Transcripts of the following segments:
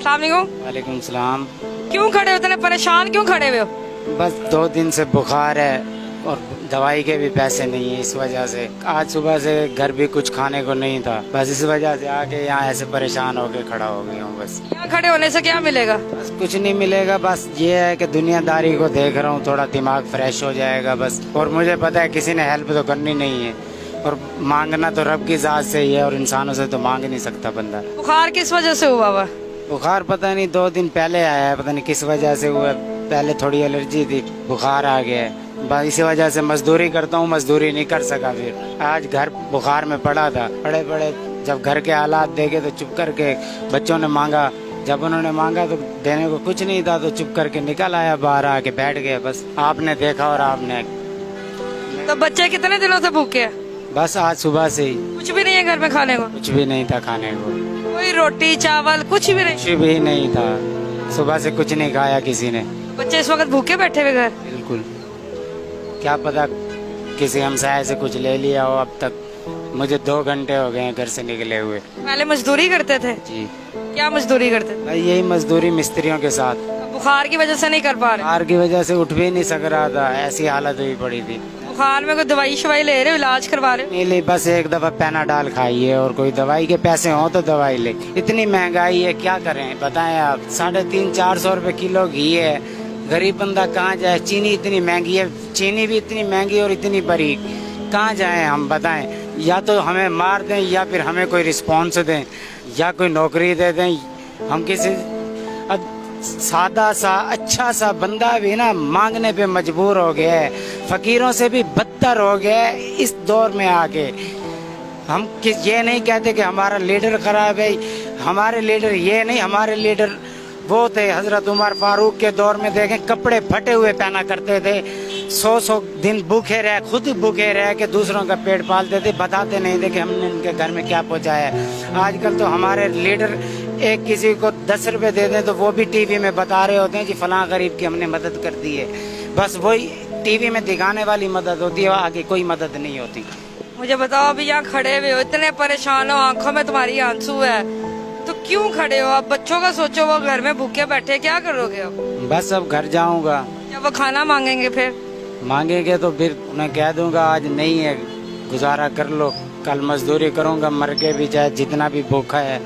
अस्सलामुअलैकुम। वालेकुम सलाम। क्यों खड़े हो, इतने परेशान क्यों खड़े हुए हो? बस 2 दिन से बुखार है और दवाई के भी पैसे नहीं है, इस वजह से आज सुबह से घर भी कुछ खाने को नहीं था। बस इस वजह से आके यहाँ ऐसे परेशान होके खड़ा हो गया हूँ। बस यहाँ खड़े होने से क्या मिलेगा? बस कुछ नहीं मिलेगा, बस ये है कि दुनियादारी को देख रहा हूँ, थोड़ा दिमाग फ्रेश हो जाएगा बस। और मुझे पता है किसी ने हेल्प तो करनी नहीं है, और मांगना तो रब की जात से ही है, और इंसानों से तो मांग नहीं सकता बंदा। बुखार किस वजह से हुआ हुआ? बुखार पता नहीं 2 दिन पहले आया है, पता नहीं किस वजह से हुआ। पहले थोड़ी एलर्जी थी, बुखार आ गया है। बस इसी वजह से मजदूरी करता हूँ, मजदूरी नहीं कर सका। फिर आज घर बुखार में पड़ा था, पड़े पड़े जब घर के हालात देखे तो चुप करके बच्चों ने मांगा, जब उन्होंने मांगा तो देने को कुछ नहीं था, तो चुप करके निकल आया, बाहर आके बैठ गया। बस आपने देखा और आपने। तो बच्चे कितने दिनों से भूखे हैं? बस आज सुबह से ही कुछ भी नहीं है घर में खाने को? कुछ भी नहीं था खाने को, कोई रोटी चावल कुछ भी नहीं? कुछ भी नहीं था, सुबह से कुछ नहीं खाया किसी ने। बच्चे इस वक्त भूखे बैठे हुए घर? बिल्कुल, क्या पता किसी हमसाये से कुछ ले लिया हो। अब तक मुझे 2 घंटे हो गए हैं घर से निकले हुए। पहले मजदूरी करते थे? जी, क्या मजदूरी करते थे? भाई यही मजदूरी मिस्त्रियों के साथ। अब बुखार की वजह से नहीं कर पा रहे? बुखार की वजह से उठ भी नहीं सक रहा था, ऐसी हालत हुई पड़ी थी। बुखार में कोई दवाई शवाई ले रहे हो, इलाज करवा रहे हो? नहीं ली, बस एक दफा पैनाडाल खाइए, और कोई दवाई के पैसे हो तो दवाई ले। इतनी महंगाई है, क्या करें बताएं आप। 350-400 रुपए किलो घी है, गरीब बंदा कहाँ जाए। चीनी इतनी महंगी है, चीनी भी इतनी महंगी और इतनी बारीक, कहाँ जाएं हम बताएं। या तो हमें मार दें, या फिर हमें कोई रिस्पॉन्स दें, या कोई नौकरी दे दें। हम किसी सादा सा अच्छा सा बंदा भी ना मांगने पे मजबूर हो गया है, फकीरों से भी बदतर हो गया है इस दौर में आके। हम ये नहीं कहते कि हमारा लीडर खराब है, हमारे लीडर ये नहीं, हमारे लीडर वो थे हजरत उमर फारूक के दौर में। देखें कपड़े फटे हुए पहना करते थे, 100 दिन भूखे रहे, खुद भूखे रह के दूसरों का पेट पालते थे, बताते नहीं थे कि हमने इनके घर में क्या पहुंचाया है। आजकल तो हमारे लीडर एक किसी को 10 रुपए दे दें तो वो भी टीवी में बता रहे होते हैं कि फलां गरीब की हमने मदद कर दी है। बस वही टीवी में दिखाने वाली मदद होती है, आगे कोई मदद नहीं होती। मुझे बताओ, अभी यहाँ खड़े हुए हो, इतने परेशान हो, आंखों में तुम्हारी आंसू है, तो क्यों खड़े हो? अब बच्चों का सोचो, वो घर में भूखे बैठे, क्या करोगे अब? बस अब घर जाऊंगा। जब वो खाना मांगेंगे फिर? मांगेंगे तो फिर उन्हें कह दूंगा आज नहीं है, गुजारा कर लो, कल मजदूरी करूंगा, मर के भी जाए, जितना भी भूखा है,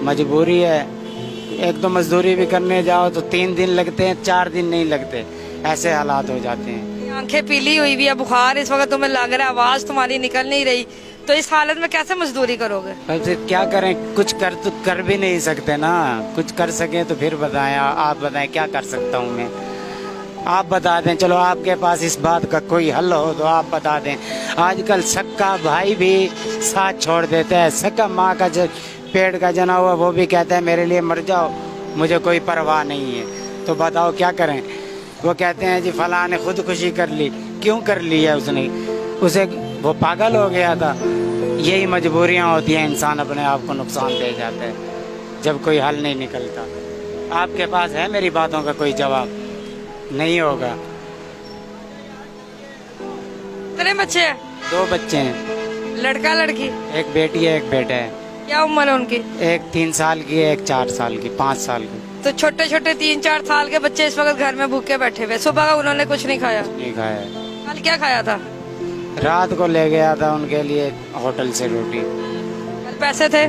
मजबूरी है। एक तो मजदूरी भी करने जाओ तो 3 दिन लगते हैं, 4 दिन नहीं लगते, ऐसे हालात हो जाते हैं। आंखें पीली हुई भी है, बुखार इस वक्त तुम्हें लग रहा है, आवाज तुम्हारी निकल नहीं रही, तो इस हालत में कैसे मजदूरी करोगे? अब फिर क्या करें, कुछ कर तो कर भी नहीं सकते ना। कुछ कर सके तो फिर बताएं, आप बताएं क्या कर सकता हूँ मैं, आप बता दें। चलो आपके पास इस बात का कोई हल हो तो आप बता दें। आजकल सक्का भाई भी साथ छोड़ देता है, सक्का माँ का जो पेट का जना हुआ वो भी कहता है मेरे लिए मर जाओ, मुझे कोई परवाह नहीं है। तो बताओ क्या करें। वो कहते हैं जी फलां ने खुदकुशी कर ली, क्यों कर ली है उसने, उसे वो पागल हो गया था। यही मजबूरियां होती हैं, इंसान अपने आप को नुकसान दे जाता है जब कोई हल नहीं निकलता। आपके पास है मेरी बातों का कोई जवाब? नहीं होगा। कितने बच्चे हैं? 2 बच्चे हैं, लड़का लड़की? एक बेटी है एक बेटा है। क्या उम्र है उनकी? एक 3 साल की है, एक 4 साल की, 5 साल की। तो छोटे छोटे 3-4 साल के बच्चे इस वक्त घर में भूखे बैठे हुए, सुबह का उन्होंने कुछ नहीं खाया? नहीं खाया। कल क्या खाया था? रात को ले गया था उनके लिए होटल से रोटी। कल पैसे थे?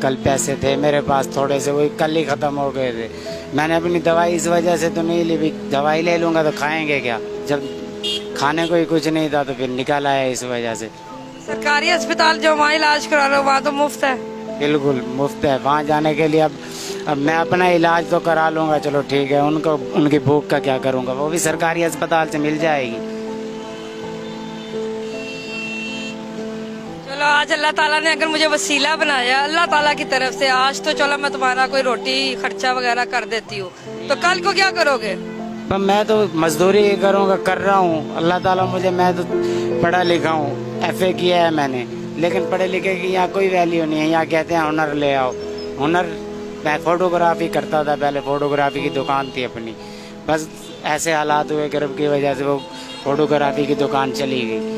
कल पैसे थे मेरे पास थोड़े से, वही कल ही खत्म हो गए थे। मैंने अपनी दवाई इस वजह से तो नहीं ली, भी दवाई ले लूंगा तो खाएंगे क्या, जब खाने को ही कुछ नहीं था तो फिर निकल आया इस वजह से। सरकारी अस्पताल जो वहाँ इलाज करा रहे हो वहाँ तो मुफ्त है? बिल्कुल मुफ्त है, वहाँ जाने के लिए अब मैं अपना इलाज तो करा लूंगा, चलो ठीक है, उनको उनकी भूख का क्या करूंगा, वो भी सरकारी अस्पताल से मिल जाएगी। चलो आज अल्लाह ताला ने अगर मुझे वसीला बनाया अल्लाह ताला की तरफ से, आज तो चलो मैं तुम्हारा कोई रोटी खर्चा वगैरह कर देती हूँ, तो कल को क्या करोगे? पर मैं तो मजदूरी करूंगा, कर रहा हूँ, अल्लाह ताला मुझे, मैं तो पढ़ा लिखा हूँ, FA किया है मैंने, लेकिन पढ़े लिखे की यहाँ कोई वैल्यू नहीं है। यहाँ कहते हैं हुनर ले आओ, हुनर, मैं फोटोग्राफी करता था पहले, फोटोग्राफी की दुकान थी अपनी, बस ऐसे हालात हुए गर्भ की वजह से वो फोटोग्राफी की दुकान चली गई।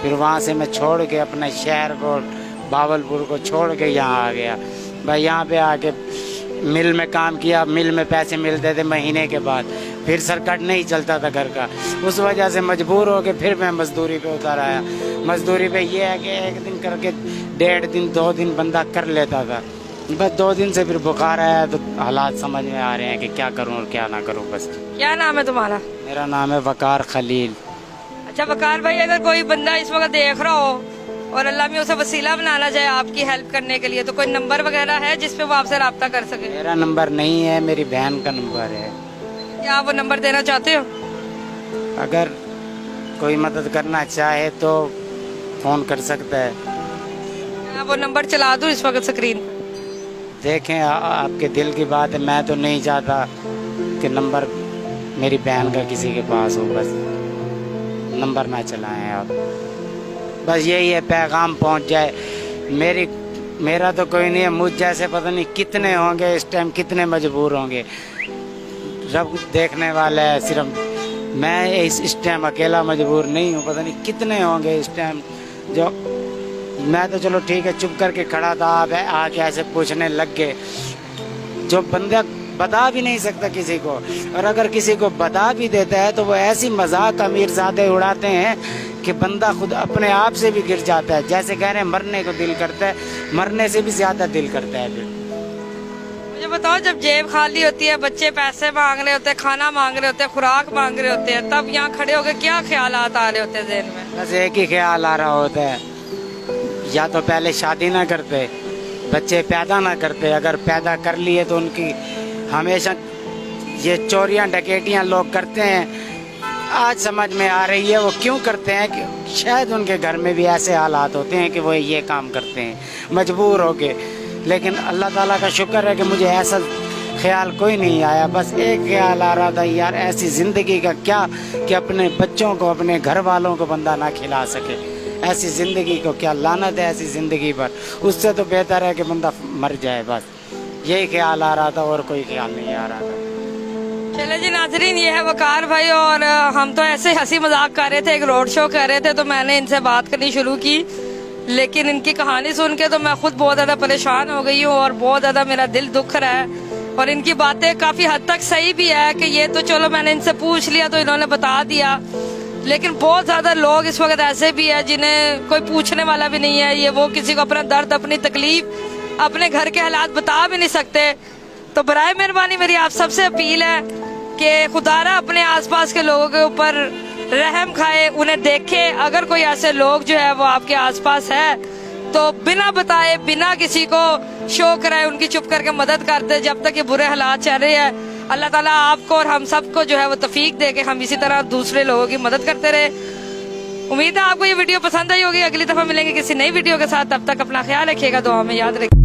फिर वहाँ से मैं छोड़ के अपने शहर को, बावलपुर को छोड़ के यहाँ आ गया। भाई यहाँ पे आके मिल में काम किया, मिल में पैसे मिलते थे महीने के बाद, फिर सरकट नहीं चलता था घर का, उस वजह से मजबूर हो के फिर मैं मजदूरी पे उतर आया। मजदूरी पे ये है कि एक दिन करके 1.5 दिन 2 दिन बंदा कर लेता था, बस 2 दिन से फिर बुखार आया तो हालात समझ में आ रहे हैं कि क्या करूं और क्या ना करूं। बस। क्या नाम है तुम्हारा? मेरा नाम है वकार खलील। अच्छा वकार भाई, अगर कोई बंदा इस वक्त देख रहा हो और अल्लाह में उसे वसीला बनाना चाहे आपकी हेल्प करने के लिए, तो कोई नंबर वगैरह है जिसपे वो आपसे रब्ता कर सके? मेरा नंबर नहीं है, मेरी बहन का नंबर है। क्या आप वो नंबर देना चाहते हो? अगर कोई मदद करना चाहे तो फोन कर सकता है। मैं वो नंबर चला दूं इस वक्त स्क्रीन पर? देखें, आपके दिल की बात है, मैं तो नहीं चाहता कि नंबर मेरी बहन का किसी के पास हो, बस नंबर ना चलाएं आप। बस यही है, पैगाम पहुंच जाए। मेरा तो कोई नहीं है, मुझ जैसे पता नहीं कितने होंगे इस टाइम, कितने मजबूर होंगे। रब देखने वाला है, सिर्फ मैं इस टाइम अकेला मजबूर नहीं हूँ, पता नहीं कितने होंगे इस टाइम। जो मैं तो चलो ठीक है चुप करके खड़ा था, आप आके ऐसे पूछने लग गए। जो बंदा बता भी नहीं सकता किसी को, और अगर किसी को बता भी देता है तो वो ऐसी मजाक अमीरजादे उड़ाते हैं कि बंदा खुद अपने आप से भी गिर जाता है। जैसे कह रहे हैं मरने को दिल करता है, मरने से भी ज्यादा दिल करता है। फिर मुझे बताओ, जब जेब खाली होती है, बच्चे पैसे मांग रहे होते हैं, खाना मांग रहे होते हैं, खुराक मांग रहे होते हैं, तब यहाँ खड़े होकर क्या ख्यालात आ रहे होते हैं ज़हन में? बस एक ही ख्याल आ रहा होता है, या तो पहले शादी ना करते, बच्चे पैदा ना करते, अगर पैदा कर लिए तो उनकी हमेशा ये चोरियां डकैतियां लोग करते हैं। आज समझ में आ रही है वो क्यों करते हैं, कि शायद उनके घर में भी ऐसे हालात होते हैं कि वो ये काम करते हैं मजबूर होके। लेकिन अल्लाह ताला का शुक्र है कि मुझे ऐसा ख्याल कोई नहीं आया। बस एक ख्याल आ रहा था, यार ऐसी ज़िंदगी का क्या कि अपने बच्चों को, अपने घर वालों को बंदा ना खिला सके। ऐसी ज़िंदगी को क्या लानत है ऐसी ज़िंदगी पर, उससे तो बेहतर है कि बंदा मर जाए। बस यही ख्याल आ रहा था और कोई ख्याल नहीं आ रहा था। चले जी नाजरीन, ये है वकार भाई, और हम तो ऐसे हंसी मजाक कर रहे थे, एक रोड शो कर रहे थे, तो मैंने इनसे बात करनी शुरू की, लेकिन इनकी कहानी सुन के तो मैं खुद बहुत ज़्यादा परेशान हो गई हूँ और बहुत ज़्यादा मेरा दिल दुख रहा है। और इनकी बातें काफ़ी हद तक सही भी है कि ये तो चलो मैंने इनसे पूछ लिया तो इन्होंने बता दिया, लेकिन बहुत ज़्यादा लोग इस वक्त ऐसे भी है जिन्हें कोई पूछने वाला भी नहीं है। ये वो किसी को अपना दर्द, अपनी तकलीफ, अपने घर के हालात बता भी नहीं सकते। तो बराए मेहरबानी मेरी आप सबसे अपील है कि खुदारा अपने आसपास के लोगों के ऊपर रहम खाए, उन्हें देखे। अगर कोई ऐसे लोग जो है वो आपके आसपास है तो बिना बताए, बिना किसी को शो कराए उनकी चुप करके मदद कर दे जब तक ये बुरे हालात चल रहे हैं। अल्लाह ताला आपको और हम सबको जो है वो तौफीक दे के हम इसी तरह दूसरे लोगों की मदद करते रहे। उम्मीद है आपको ये वीडियो पसंद आई होगी। अगली दफा मिलेंगे किसी नई वीडियो के साथ, तब तक अपना ख्याल रखिएगा, दुआ में याद रखिएगा।